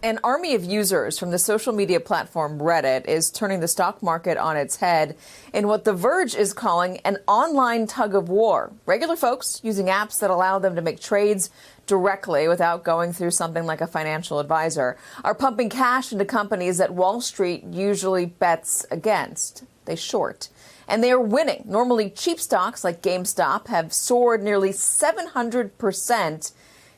An army of users from the social media platform Reddit is turning the stock market on its head in what The Verge is calling an online tug of war. Regular folks using apps that allow them to make trades directly without going through something like a financial advisor are pumping cash into companies that Wall Street usually bets against. They short. And they are winning. Normally cheap stocks like GameStop have soared nearly 700%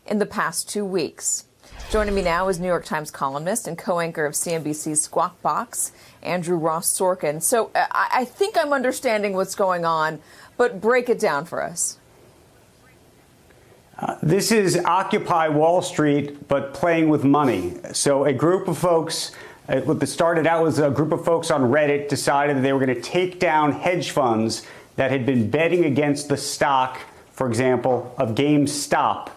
in the past 2 weeks. Joining me now is New York Times columnist and co-anchor of CNBC's Squawk Box, Andrew Ross Sorkin. So I think I'm understanding what's going on, but break it down for us. This is Occupy Wall Street, but playing with money. So a group of folks, what started out was a group of folks on Reddit decided that they were going to take down hedge funds that had been betting against the stock, for example, of GameStop.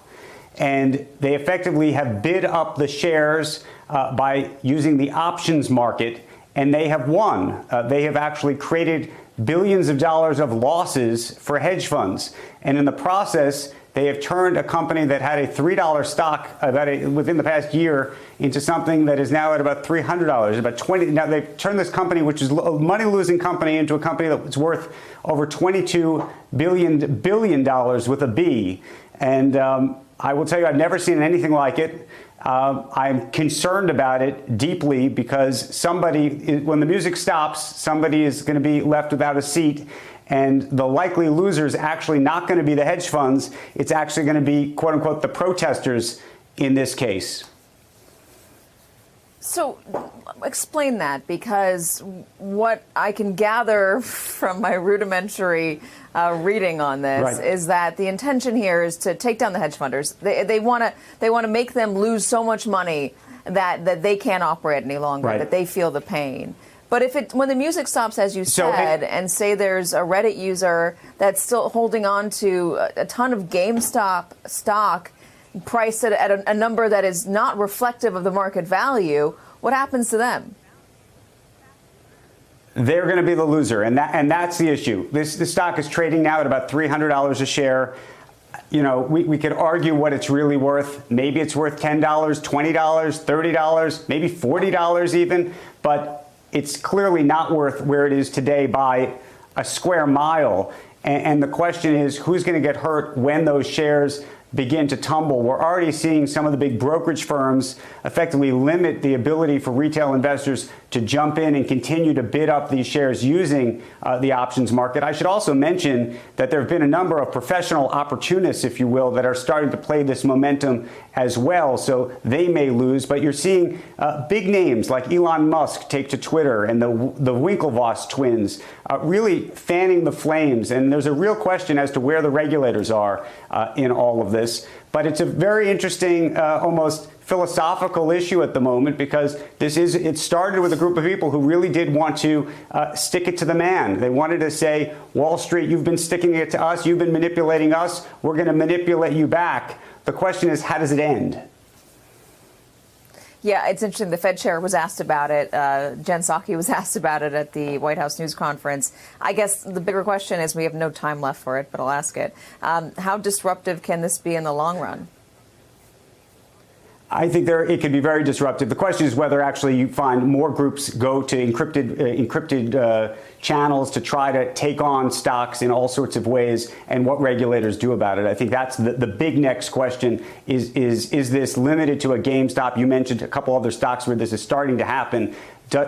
And they effectively have bid up the shares by using the options market, and they have won. They have actually created billions of dollars of losses for hedge funds. And in the process, they have turned a company that had a $3 stock within the past year into something that is now at about $300, about 20. Now they've turned this company, which is a money-losing company, into a company that's worth over $22 billion with a B. And I will tell you, I've never seen anything like it. I'm concerned about it deeply because when the music stops, somebody is going to be left without a seat. And the likely loser is actually not going to be the hedge funds. It's actually going to be, quote unquote, the protesters in this case. So explain that, because what I can gather from my rudimentary reading on this is that the intention here is to take down the hedge funders. They want to make them lose so much money that they can't operate any longer, that they feel the pain. But when the music stops, as you said, and say there's a Reddit user that's still holding on to a ton of GameStop stock priced at a number that is not reflective of the market value, what happens to them? They're going to be the loser, and that's the issue. This stock is trading now at about $300 a share. You know, we could argue what it's really worth. Maybe it's worth $10, $20, $30, maybe $40 even, but it's clearly not worth where it is today by a square mile. And the question is, who's going to get hurt when those shares begin to tumble? We're already seeing some of the big brokerage firms effectively limit the ability for retail investors to jump in and continue to bid up these shares using the options market. I should also mention that there have been a number of professional opportunists, if you will, that are starting to play this momentum as well. So they may lose, but you're seeing big names like Elon Musk take to Twitter, and the Winklevoss twins really fanning the flames. And there's a real question as to where the regulators are in all of this. But it's a very interesting, almost philosophical issue at the moment, because it started with a group of people who really did want to stick it to the man. They wanted to say, Wall Street, you've been sticking it to us, you've been manipulating us, we're going to manipulate you back. The question is, how does it end? Yeah, it's interesting. The Fed chair was asked about it. Jen Psaki was asked about it at the White House news conference. I guess the bigger question is, we have no time left for it, but I'll ask it. How disruptive can this be in the long run? I think it could be very disruptive. The question is whether actually you find more groups go to encrypted channels to try to take on stocks in all sorts of ways, and what regulators do about it. I think that's the big next question. Is this limited to a GameStop? You mentioned a couple other stocks where this is starting to happen.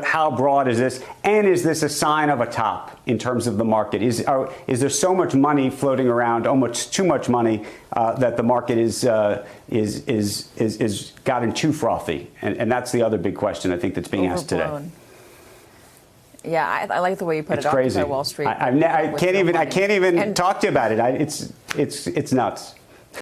How broad is this? And is this a sign of a top in terms of the market? Is there so much money floating around, almost too much money, that the market is gotten too frothy? And that's the other big question I think that's being asked today. Yeah, I like the way you put it. It's crazy. Wall Street. I can't even talk to you about it. It's nuts.